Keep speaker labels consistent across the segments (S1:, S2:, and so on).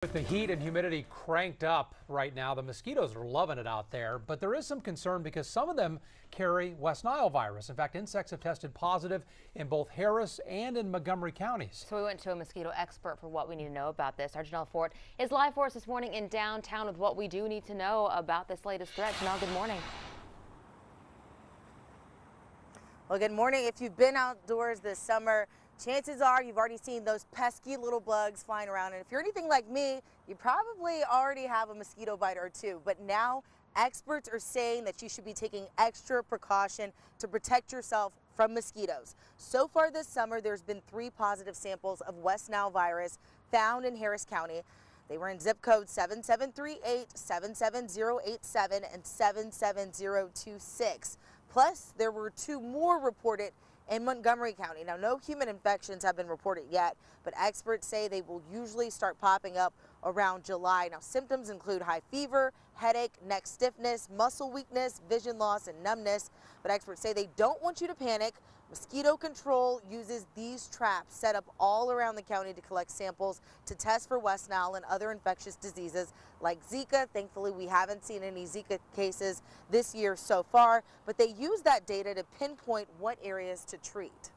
S1: With the heat and humidity cranked up right now, the mosquitoes are loving it out there, but there is some concern because some of them carry West Nile virus. In fact, insects have tested positive in both Harris and in Montgomery counties.
S2: So we went to a mosquito expert for what we need to know about this. Our Janelle Ford is live for us this morning in downtown with what we do need to know about this latest threat. Janelle, good morning.
S3: Well, good morning. If you've been outdoors this summer, chances are you've already seen those pesky little bugs flying around. And if you're anything like me, you probably already have a mosquito bite or two. But now experts are saying that you should be taking extra precaution to protect yourself from mosquitoes. So far this summer, there's been 3 positive samples of West Nile virus found in Harris County. They were in zip code 7738, 77087, and 77026. Plus, there were 2 more reported in Montgomery County. Now, no human infections have been reported yet, but experts say they will usually start popping up around July. Now, symptoms include high fever, headache, neck stiffness, muscle weakness, vision loss, and numbness. But experts say they don't want you to panic. Mosquito control uses these traps set up all around the county to collect samples to test for West Nile and other infectious diseases like Zika. Thankfully, we haven't seen any Zika cases this year so far, but they use that data to pinpoint what areas to treat.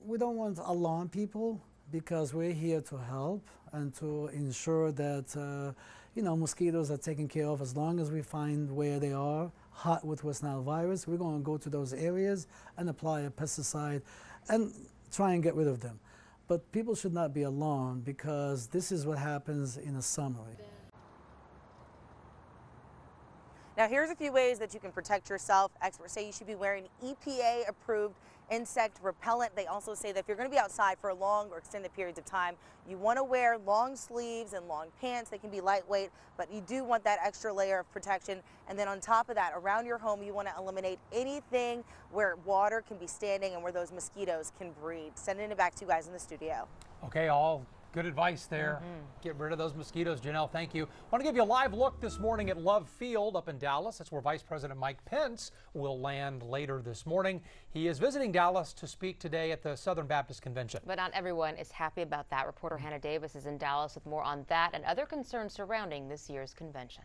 S4: We don't want to alarm people because we're here to help and to ensure that mosquitoes are taken care of. As long as we find where they are hot with West Nile virus, we're going to go to those areas and apply a pesticide and try and get rid of them. But people should not be alarmed because this is what happens in the summer.
S3: Now, here's a few ways that you can protect yourself. Experts say you should be wearing EPA-approved insect repellent. They also say that if you're going to be outside for long or extended periods of time, you want to wear long sleeves and long pants. They can be lightweight, but you do want that extra layer of protection. And then on top of that, around your home, you want to eliminate anything where water can be standing and where those mosquitoes can breed. Sending it back to you guys in the studio.
S1: Okay, all good advice there. Get rid of those mosquitoes. Janelle, thank you. Want to give you a live look this morning at Love Field up in Dallas. That's where Vice President Mike Pence will land later this morning. He is visiting Dallas to speak today at the Southern Baptist Convention.
S2: But not everyone is happy about that. Reporter Hannah Davis is in Dallas with more on that and other concerns surrounding this year's convention.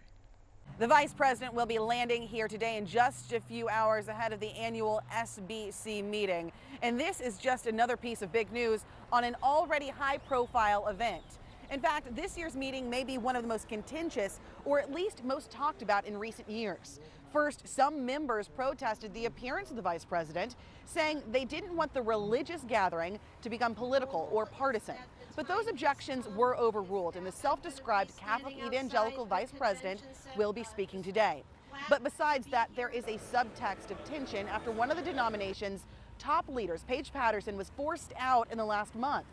S5: The Vice President will be landing here today in just a few hours ahead of the annual SBC meeting. And this is just another piece of big news on an already high-profile event. In fact, this year's meeting may be one of the most contentious, or at least most talked about in recent years. First, some members protested the appearance of the Vice President, saying they didn't want the religious gathering to become political or partisan. But those objections were overruled, and the self-described Catholic evangelical Vice President will be speaking today. But besides that, there is a subtext of tension after one of the denomination's top leaders, Paige Patterson, was forced out in the last month.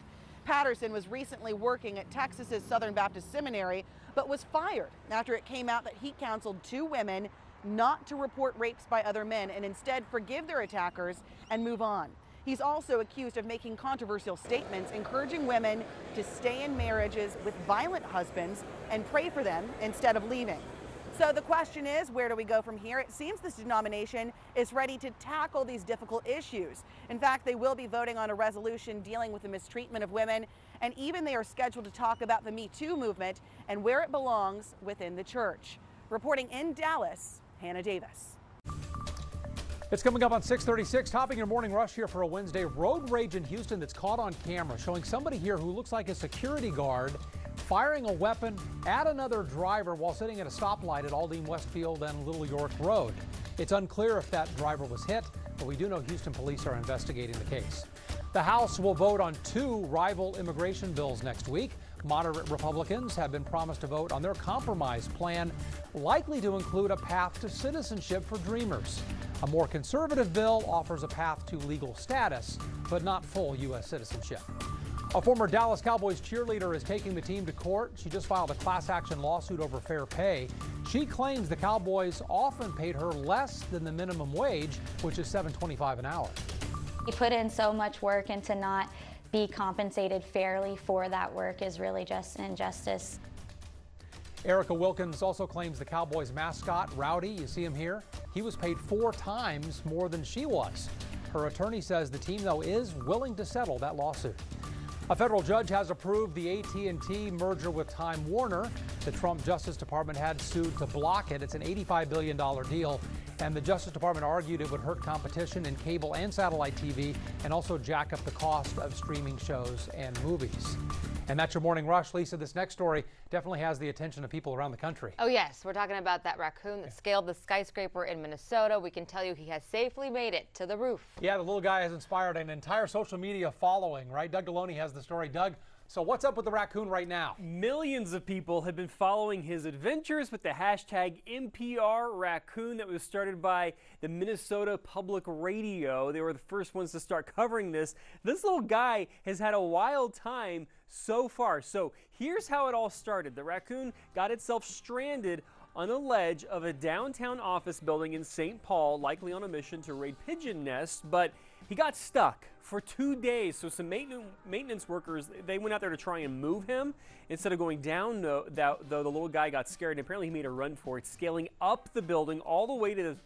S5: Patterson was recently working at Texas's Southern Baptist Seminary, but was fired after it came out that he counseled 2 women not to report rapes by other men and instead forgive their attackers and move on. He's also accused of making controversial statements, encouraging women to stay in marriages with violent husbands and pray for them instead of leaving. So the question is, where do we go from here? It seems this denomination is ready to tackle these difficult issues. In fact, they will be voting on a resolution dealing with the mistreatment of women, and even they are scheduled to talk about the Me Too movement and where it belongs within the church. Reporting in Dallas, Hannah Davis.
S1: It's coming up on 6:36, topping your morning rush here for a Wednesday. Road rage in Houston that's caught on camera, showing somebody here who looks like a security guard firing a weapon at another driver while sitting at a stoplight at Aldine Westfield and Little York Road. It's unclear if that driver was hit, but we do know Houston police are investigating the case. The House will vote on 2 rival immigration bills next week. Moderate Republicans have been promised to vote on their compromise plan, likely to include a path to citizenship for Dreamers. A more conservative bill offers a path to legal status, but not full U.S. citizenship. A former Dallas Cowboys cheerleader is taking the team to court. She just filed a class action lawsuit over fair pay. She claims the Cowboys often paid her less than the minimum wage, which is $7.25 an hour.
S6: You put in so much work, and to not be compensated fairly for that work is really just an injustice.
S1: Erica Wilkins also claims the Cowboys mascot, Rowdy, you see him here, he was paid 4 times more than she was. Her attorney says the team, though, is willing to settle that lawsuit. A federal judge has approved the AT&T merger with Time Warner. The Trump Justice Department had sued to block it. It's an $85 billion deal, and the Justice Department argued it would hurt competition in cable and satellite TV and also jack up the cost of streaming shows and movies. And that's your Morning Rush. Lisa, this next story definitely has the attention of people around the country.
S2: Oh, yes. We're talking about that raccoon that scaled the skyscraper in Minnesota. We can tell you he has safely made it to the roof.
S1: Yeah, the little guy has inspired an entire social media following, right? Doug Deloney has the story. Doug, so what's up with the raccoon right now?
S7: Millions of people have been following his adventures with the hashtag NPR Raccoon that was started by the Minnesota Public Radio. They were the first ones to start covering this. This little guy has had a wild time so far. So here's how it all started. The raccoon got itself stranded on the ledge of a downtown office building in St. Paul, likely on a mission to raid pigeon nests, but he got stuck for 2 days. So some maintenance workers, they went out there to try and move him. Instead of going down, though, the little guy got scared, and apparently he made a run for it, scaling up the building all the way to the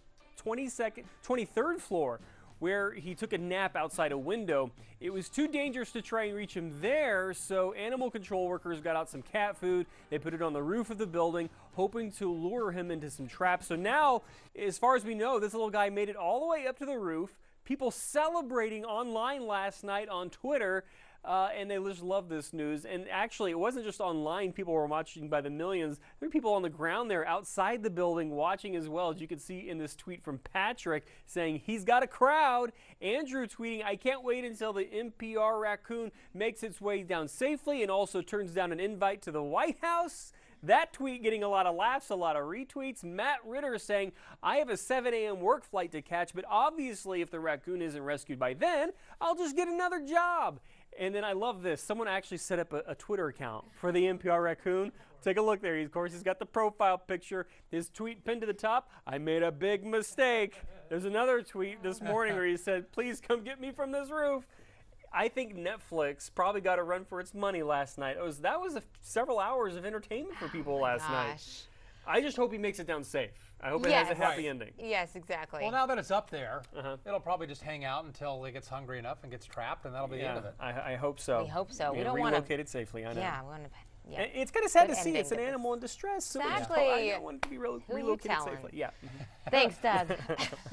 S7: 23rd floor, where he took a nap outside a window. It was too dangerous to try and reach him there, so animal control workers got out some cat food. They put it on the roof of the building, hoping to lure him into some traps. So now, as far as we know, this little guy made it all the way up to the roof. People celebrating online last night on Twitter, and they just love this news. And actually, it wasn't just online. People were watching by the millions. There were people on the ground there outside the building watching as well, as you can see in this tweet from Patrick saying he's got a crowd. Andrew tweeting, I can't wait until the NPR raccoon makes its way down safely and also turns down an invite to the White House. That tweet getting a lot of laughs, a lot of retweets. Matt Ritter saying, I have a 7 a.m. work flight to catch, but obviously if the raccoon isn't rescued by then, I'll just get another job. And then I love this. Someone actually set up a Twitter account for the NPR raccoon. Take a look there. Of course, he's got the profile picture. His tweet pinned to the top, I made a big mistake. There's another tweet this morning where he said, please come get me from this roof. I think Netflix probably got a run for its money last night. That was several hours of entertainment for people last night. I just hope he makes it down safe. I hope it has a happy ending.
S2: Yes, exactly.
S1: Well, now that it's up there, it'll probably just hang out until it gets hungry enough and gets trapped, and that'll be the end of it.
S7: I hope so.
S2: We hope so.
S7: We don't want to relocate it safely. I know.
S2: Yeah, we want to. Yeah.
S7: It's kind of sad to see. It's an animal in distress.
S2: Exactly.
S7: So I don't want it to be relocated safely. Yeah.
S2: Thanks, Doug.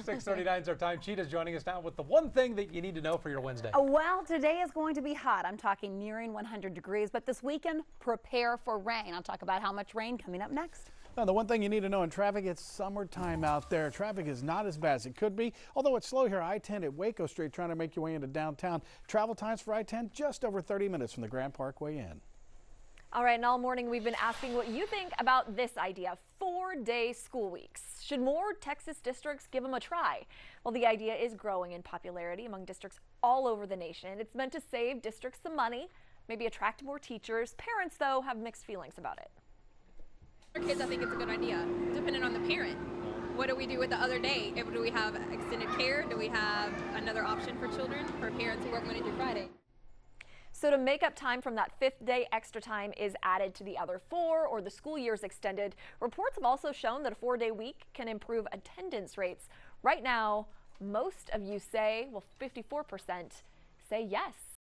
S1: 6:39 is our time. Cheetah's joining us now with the one thing that you need to know for your Wednesday.
S8: Well, today is going to be hot. I'm talking nearing 100 degrees, but this weekend, prepare for rain. I'll talk about how much rain coming up next.
S9: Now, the one thing you need to know in traffic, it's summertime out there. Traffic is not as bad as it could be, although it's slow here. I-10 at Waco Street trying to make your way into downtown. Travel times for I-10 just over 30 minutes from the Grand Parkway Inn.
S8: All right, and all morning we've been asking what you think about this idea, 4-day school weeks. Should more Texas districts give them a try? Well, the idea is growing in popularity among districts all over the nation. It's meant to save districts some money, maybe attract more teachers. Parents, though, have mixed feelings about it.
S10: For kids, I think it's a good idea, depending on the parent. What do we do with the other day? Do we have extended care? Do we have another option for children, for parents who work Monday through Friday?
S8: So to make up time from that 5th day, extra time is added to the other 4, or the school year is extended. Reports have also shown that a 4-day week can improve attendance rates. Right now, most of you say, well, 54% say yes.